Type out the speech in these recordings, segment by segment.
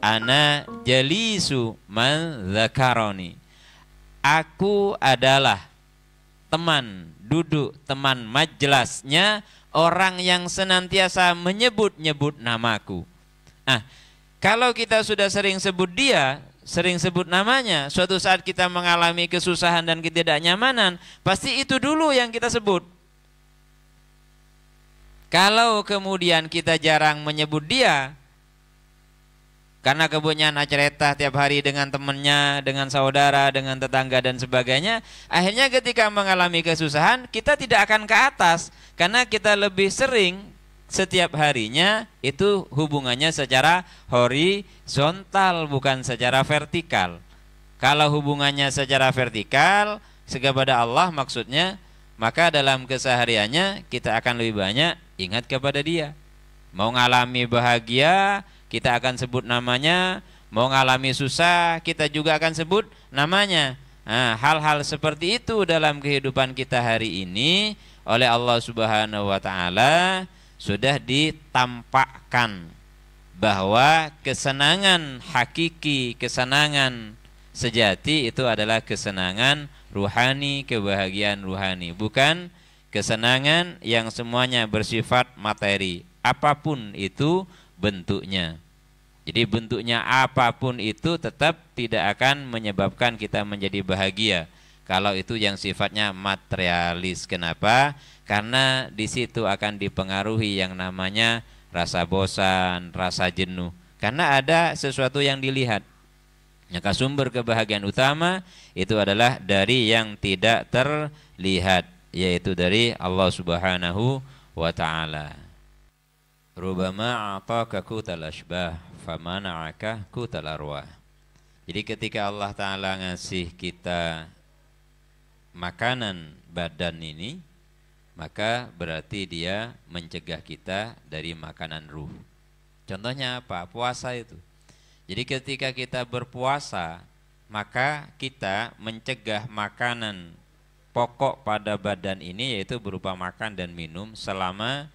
Ana jalisu man dzakaroni. Aku adalah teman duduk, teman majlasnya orang yang senantiasa menyebut-nyebut namaku. Kalau kita sudah sering sebut dia, sering sebut namanya, suatu saat kita mengalami kesusahan dan ketidaknyamanan, pasti itu dulu yang kita sebut. Kalau kemudian kita jarang menyebut dia, karena kebanyakan cerita tiap hari dengan temannya, dengan saudara, dengan tetangga dan sebagainya, akhirnya ketika mengalami kesusahan, kita tidak akan ke atas, karena kita lebih sering setiap harinya itu hubungannya secara horizontal, bukan secara vertikal. Kalau hubungannya secara vertikal kepada Allah maksudnya, maka dalam kesehariannya kita akan lebih banyak ingat kepada dia. Mau ngalami bahagia, kita akan sebut namanya. Mau ngalami susah, kita juga akan sebut namanya. Hal-hal seperti itu dalam kehidupan kita hari ini oleh Allah Subhanahu wa Ta'ala sudah ditampakkan bahwa kesenangan hakiki, kesenangan sejati itu adalah kesenangan ruhani, kebahagiaan ruhani, bukan kesenangan yang semuanya bersifat materi, apapun itu bentuknya. Jadi bentuknya apapun itu tetap tidak akan menyebabkan kita menjadi bahagia kalau itu yang sifatnya materialis. Kenapa? Karena di situ akan dipengaruhi yang namanya rasa bosan, rasa jenuh. Karena ada sesuatu yang dilihat. Maka sumber kebahagiaan utama itu adalah dari yang tidak terlihat, yaitu dari Allah Subhanahu wa Ta'ala. Rubama a'taka kutal ashbah famana'aka kutal arwah. Jadi ketika Allah Ta'ala ngasih kita makanan badan ini, maka berarti dia mencegah kita dari makanan ruh. Contohnya apa? Puasa itu. Jadi ketika kita berpuasa, maka kita mencegah makanan pokok pada badan ini, yaitu berupa makan dan minum, selama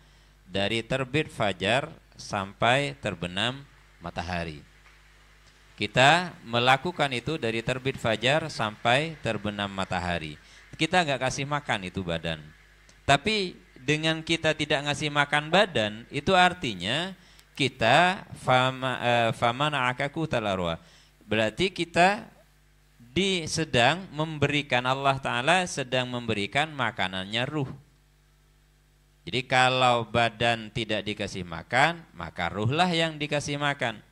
dari terbit fajar sampai terbenam matahari. Kita melakukan itu dari terbit fajar sampai terbenam matahari. Kita nggak kasih makan itu badan. Tapi dengan kita tidak ngasih makan badan, itu artinya kita famana'akaku talarwa. Berarti kita sedang memberikan, Allah Ta'ala sedang memberikan makanannya ruh. Jadi kalau badan tidak dikasih makan, maka ruhlah yang dikasih makan.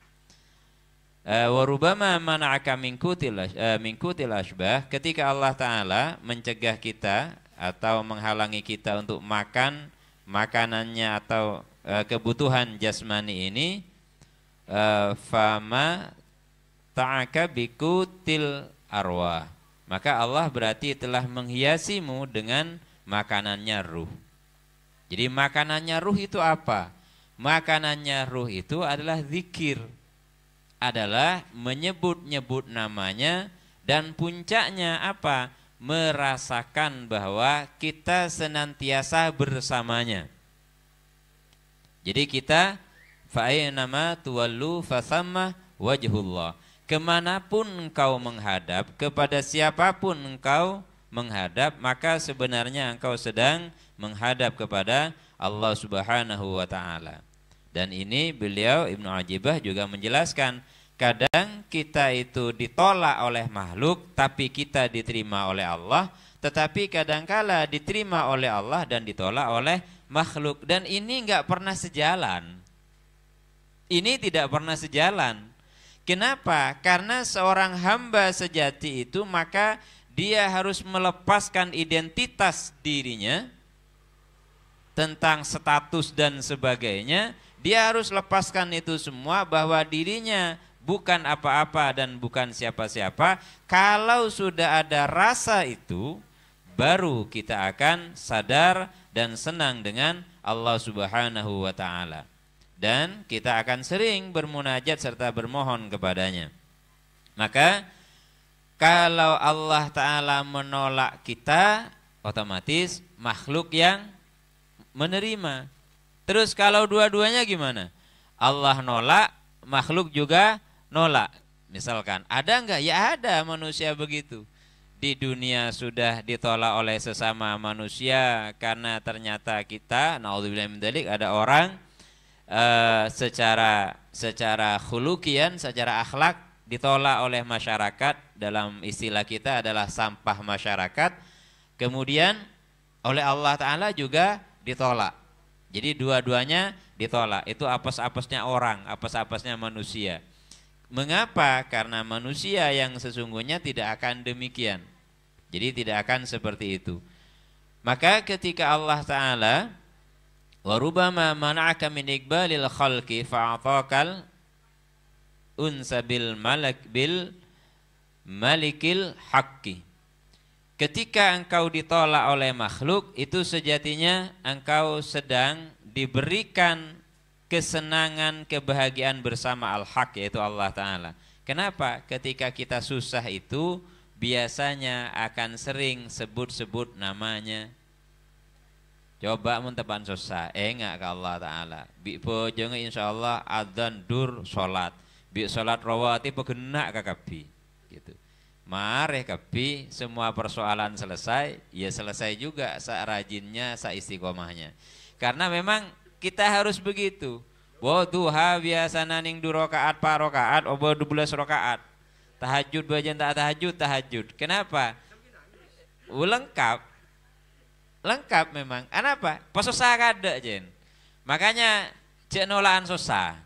Warubama mana'aka min kutil ashbah, ketika Allah Ta'ala mencegah kita atau menghalangi kita untuk makan makanannya atau kebutuhan jasmani ini, fama ta'aka bikutil arwah, maka Allah berarti telah menghiasimu dengan makanannya ruh. Jadi makanannya ruh itu apa? Makanannya ruh itu adalah zikir, adalah menyebut-nyebut namanya, dan puncaknya apa? Merasakan bahwa kita senantiasa bersamanya. Jadi kita fa'ainama tuwallu fasamma wajhullah. Kemanapun engkau menghadap, kepada siapapun engkau menghadap, maka sebenarnya engkau sedang menghadap kepada Allah Subhanahu wa Ta'ala. Dan ini beliau Ibnu Ajibah juga menjelaskan, kadang kita itu ditolak oleh makhluk tapi kita diterima oleh Allah, tetapi kadangkala diterima oleh Allah dan ditolak oleh makhluk. Dan ini enggak pernah sejalan. Ini tidak pernah sejalan. Kenapa? Karena seorang hamba sejati itu maka dia harus melepaskan identitas dirinya tentang status dan sebagainya. Dia harus lepaskan itu semua, bahwa dirinya bukan apa-apa dan bukan siapa-siapa. Kalau sudah ada rasa itu, baru kita akan sadar dan senang dengan Allah Subhanahu wa Ta'ala. Dan kita akan sering bermunajat serta bermohon kepadanya. Maka kalau Allah Ta'ala menolak kita, otomatis makhluk yang menerima. Terus kalau dua-duanya gimana? Allah nolak, makhluk juga nolak. Misalkan, ada enggak? Ya ada manusia begitu. Di dunia sudah ditolak oleh sesama manusia karena ternyata kita, naudzubillah min dzalik, ada orang secara khuluqian, secara akhlak ditolak oleh masyarakat, dalam istilah kita adalah sampah masyarakat. Kemudian oleh Allah Ta'ala juga ditolak. Jadi dua-duanya ditolak. Itu apes-apesnya orang, apes-apesnya manusia. Mengapa? Karena manusia yang sesungguhnya tidak akan demikian. Jadi tidak akan seperti itu. Maka ketika Allah Ta'ala warubama mana'aka min iqbalil khalqi fa'atakal unsa bil malikil haqqi. Ketika engkau ditolak oleh makhluk, itu sejatinya engkau sedang diberikan kesenangan, kebahagiaan bersama al-haq, yaitu Allah Ta'ala. Kenapa? Ketika kita susah itu biasanya akan sering sebut-sebut namanya. Coba mentepan susah, enggak ke Allah Ta'ala. Bi bojong insyaallah adzan dur salat. Bi salat rawati pegenak kakabi. Gitu. Mareh kabi, semua persoalan selesai, ya selesai juga sa rajinnya, sa istiqomahnya. Karena memang kita harus begitu. Wa duha biasana ning 2 rakaat 4 rakaat, obo 12 rakaat. Tahajud bajan tak tahajud. Kenapa? Lengkap. Lengkap memang. Kenapa? Pesusah kada jen. Makanya cek nolaan susah.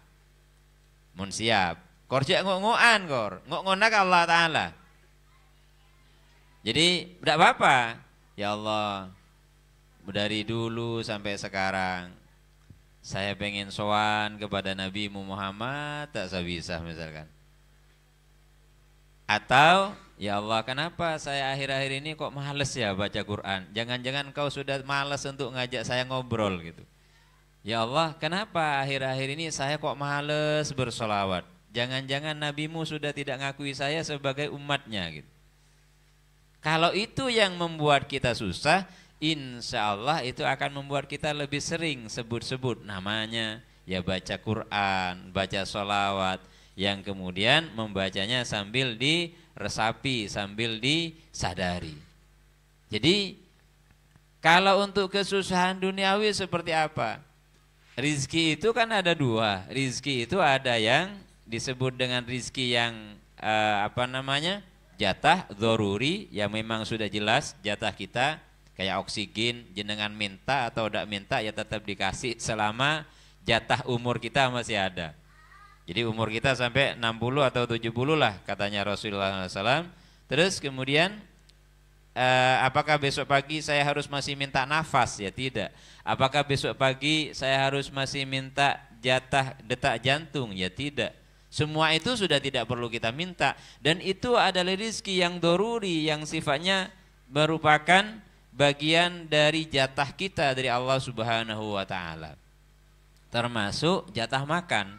Mun siap. Kor cek ngok-ngokan kor. Ngok-ngonak Allah Ta'ala. Jadi tidak apa-apa. Ya Allah, dari dulu sampai sekarang saya pengen sowan kepada Nabi Muhammad, tak bisa misalkan. Atau ya Allah, kenapa saya akhir-akhir ini kok males ya baca Quran? Jangan-jangan kau sudah males untuk ngajak saya ngobrol gitu. Ya Allah, kenapa akhir-akhir ini saya kok males bersolawat? Jangan-jangan Nabimu sudah tidak ngakui saya sebagai umatnya gitu. Kalau itu yang membuat kita susah, insya Allah itu akan membuat kita lebih sering sebut-sebut namanya. Ya baca Quran, baca sholawat, yang kemudian membacanya sambil diresapi, sambil disadari. Jadi kalau untuk kesusahan duniawi seperti apa? Rizki itu kan ada 2. Rizki itu ada yang disebut dengan rizki yang jatah dzaruri, yang memang sudah jelas jatah kita, kayak oksigen, jenengan minta atau tidak minta ya tetap dikasih selama jatah umur kita masih ada. Jadi umur kita sampai 60 atau 70 lah katanya Rasulullah SAW. Terus kemudian apakah besok pagi saya harus masih minta nafas? Ya tidak. Apakah besok pagi saya harus masih minta jatah detak jantung? Ya tidak. Semua itu sudah tidak perlu kita minta, dan itu adalah rezeki yang doruri, yang sifatnya merupakan bagian dari jatah kita dari Allah Subhanahu wa Ta'ala. Termasuk jatah makan.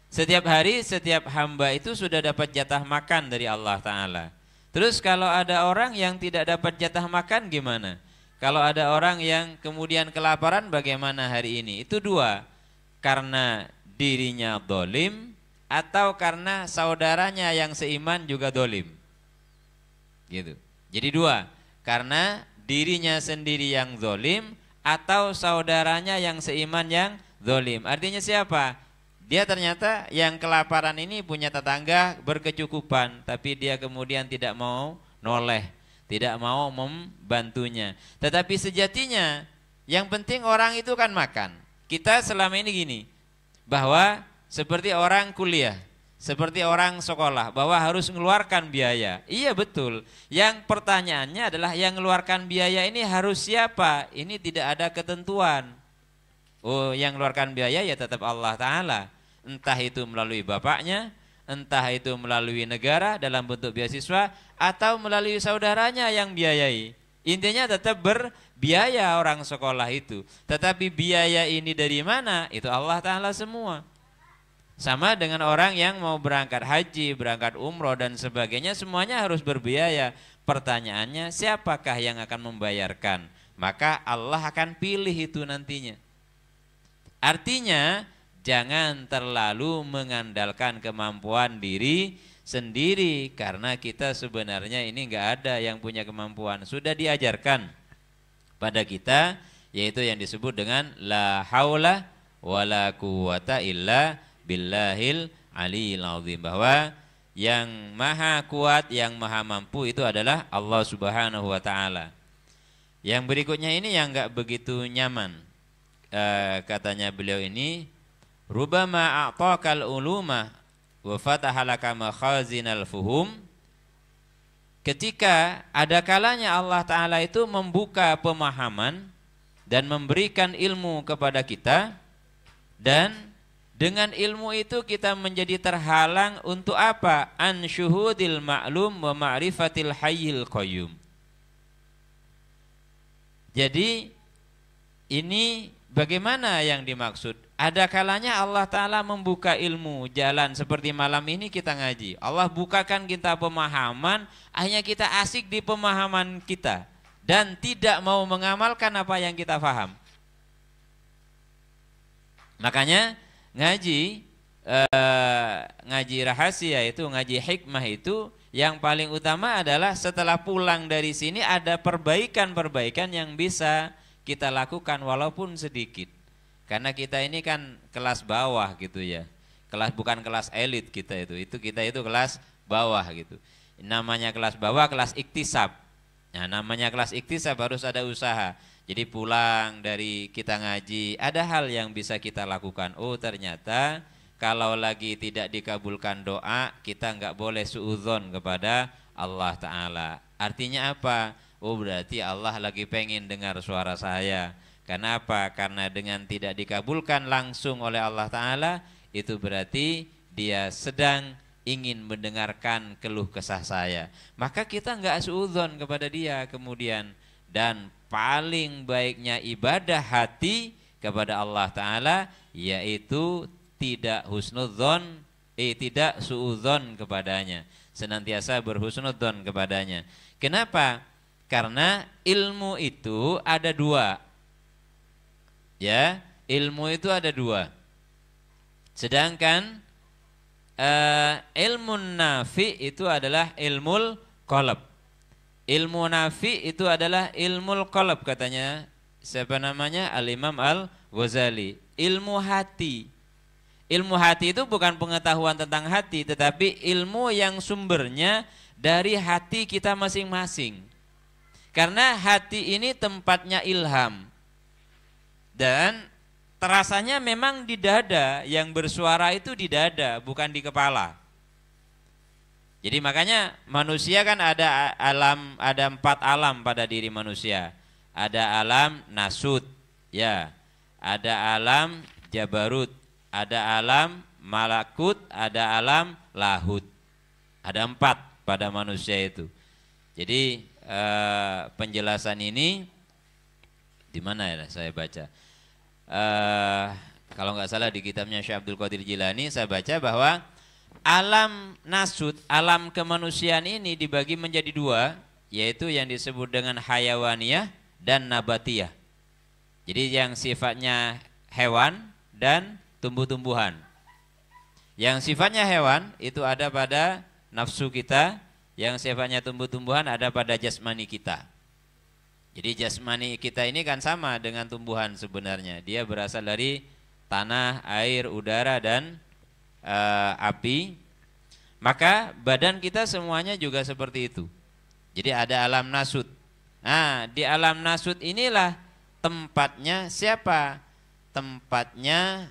Setiap hari setiap hamba itu sudah dapat jatah makan dari Allah Ta'ala. Terus kalau ada orang yang tidak dapat jatah makan gimana? Kalau ada orang yang kemudian kelaparan bagaimana hari ini? Itu 2. Karena dirinya dolim, atau karena saudaranya yang seiman juga dolim, gitu. Jadi 2, karena dirinya sendiri yang dolim atau saudaranya yang seiman yang dolim. Artinya siapa? Dia ternyata yang kelaparan ini punya tetangga berkecukupan, tapi dia kemudian tidak mau noleh, tidak mau membantunya. Tetapi sejatinya yang penting orang itu kan makan. Kita selama ini gini, bahwa seperti orang kuliah, seperti orang sekolah, bahwa harus mengeluarkan biaya. Iya betul. Yang pertanyaannya adalah yang mengeluarkan biaya ini harus siapa? Ini tidak ada ketentuan. Oh, yang mengeluarkan biaya ya tetap Allah Ta'ala. Entah itu melalui bapaknya, entah itu melalui negara dalam bentuk beasiswa, atau melalui saudaranya yang biayai. Intinya tetap berbiaya orang sekolah itu. Tetapi biaya ini dari mana? Itu Allah Ta'ala semua. Sama dengan orang yang mau berangkat haji, berangkat umroh dan sebagainya, semuanya harus berbiaya. Pertanyaannya, siapakah yang akan membayarkan? Maka Allah akan pilih itu nantinya. Artinya jangan terlalu mengandalkan kemampuan diri sendiri, karena kita sebenarnya ini nggak ada yang punya kemampuan. Sudah diajarkan pada kita, yaitu yang disebut dengan la haula wala quwata illa billahil aliyil azim, bahwa yang maha kuat, yang maha mampu itu adalah Allah Subhanahu wa ta'ala. Yang berikutnya ini yang nggak begitu nyaman. Katanya beliau ini, rubama a'taqal uluma wa fataha laka makhazinal fuhum. Ketika ada kalanya Allah Ta'ala itu membuka pemahaman dan memberikan ilmu kepada kita, dan dengan ilmu itu kita menjadi terhalang untuk apa? An syuhudil ma'lum wa ma'rifatil hayyil qayyum. Jadi ini bagaimana yang dimaksud? Ada kalanya Allah Ta'ala membuka ilmu jalan seperti malam ini kita ngaji. Allah bukakan kita pemahaman, hanya kita asik di pemahaman kita dan tidak mau mengamalkan apa yang kita paham. Makanya ngaji rahasia itu, ngaji hikmah itu yang paling utama adalah setelah pulang dari sini ada perbaikan-perbaikan yang bisa kita lakukan walaupun sedikit. Karena kita ini kan kelas bawah gitu ya. Bukan kelas elit kita itu kita itu kelas bawah gitu. Namanya kelas bawah, kelas iktisab. Nah, namanya kelas iktisab harus ada usaha. Jadi pulang dari kita ngaji, ada hal yang bisa kita lakukan. Oh, ternyata kalau lagi tidak dikabulkan doa, kita nggak boleh suudzon kepada Allah Ta'ala. Artinya apa? Oh, berarti Allah lagi pengen dengar suara saya. Karena apa? Karena dengan tidak dikabulkan langsung oleh Allah Ta'ala, itu berarti dia sedang ingin mendengarkan keluh kesah saya. Maka kita nggak suudzon kepada dia kemudian. Dan paling baiknya ibadah hati kepada Allah Ta'ala yaitu tidak husnudzon, tidak suudzon kepadanya, senantiasa berhusnudzon kepadanya. Kenapa? Karena ilmu itu ada dua. Ya, ilmu itu ada dua. Sedangkan ilmu nafi itu adalah ilmul qalb. Ilmu nafi itu adalah ilmul qalb, katanya siapa namanya? Al-Imam Al-Ghazali. Ilmu hati. Ilmu hati itu bukan pengetahuan tentang hati, tetapi ilmu yang sumbernya dari hati kita masing-masing. Karena hati ini tempatnya ilham. Dan terasanya memang di dada, yang bersuara itu di dada, bukan di kepala. Jadi makanya manusia kan ada ada 4 alam pada diri manusia. Ada alam nasut, ya. Ada alam jabarut, ada alam malakut, ada alam lahut. Ada 4 pada manusia itu. Jadi penjelasan ini di mana ya saya baca? Kalau nggak salah di kitabnya Syekh Abdul Qadir Jilani saya baca bahwa alam nasut, alam kemanusiaan ini dibagi menjadi 2, yaitu yang disebut dengan hayawaniyah dan nabatiyah. Jadi yang sifatnya hewan dan tumbuh-tumbuhan. Yang sifatnya hewan itu ada pada nafsu kita, yang sifatnya tumbuh-tumbuhan ada pada jasmani kita. Jadi jasmani kita ini kan sama dengan tumbuhan sebenarnya. Dia berasal dari tanah, air, udara, dan api. Maka badan kita semuanya juga seperti itu. Jadi ada alam nasut. Nah, di alam nasut inilah tempatnya siapa? Tempatnya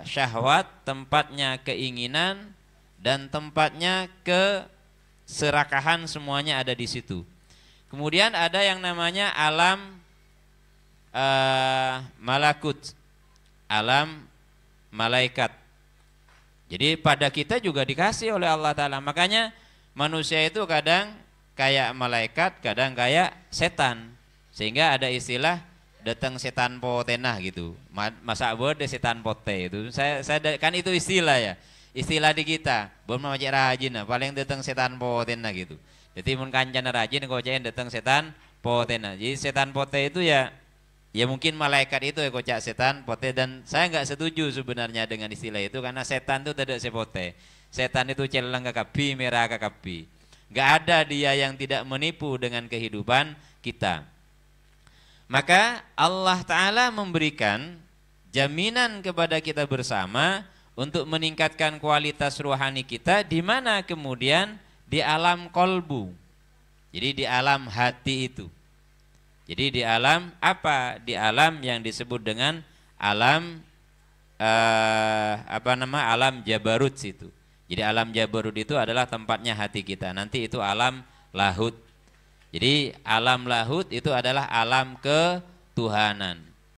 syahwat, tempatnya keinginan, dan tempatnya keserakahan, semuanya ada di situ. Kemudian ada yang namanya alam malakut, alam malaikat. Jadi pada kita juga dikasih oleh Allah Ta'ala. Makanya manusia itu kadang kayak malaikat, kadang kayak setan. Sehingga ada istilah datang setan potenah gitu. Masa bode setan pote itu. Saya kan itu istilah ya. Istilah di kita. Bon macam rajin, paling datang setan potenah gitu. Jadi mun kancan rajin kau datang setan potena. Jadi setan pote itu ya Ya mungkin malaikat itu kocak setan pote, dan saya nggak setuju sebenarnya dengan istilah itu karena setan itu tidak sepote. Setan itu celang kakapi, merah kakapi. Nggak ada dia yang tidak menipu dengan kehidupan kita. Maka Allah Ta'ala memberikan jaminan kepada kita bersama untuk meningkatkan kualitas rohani kita, di mana kemudian di alam kolbu. Jadi di alam hati itu. Jadi di alam apa? Di alam yang disebut dengan alam alam Jabarut situ. Jadi alam Jabarut itu adalah tempatnya hati kita. Nanti itu alam lahut. Jadi alam lahut itu adalah alam ketuhanan.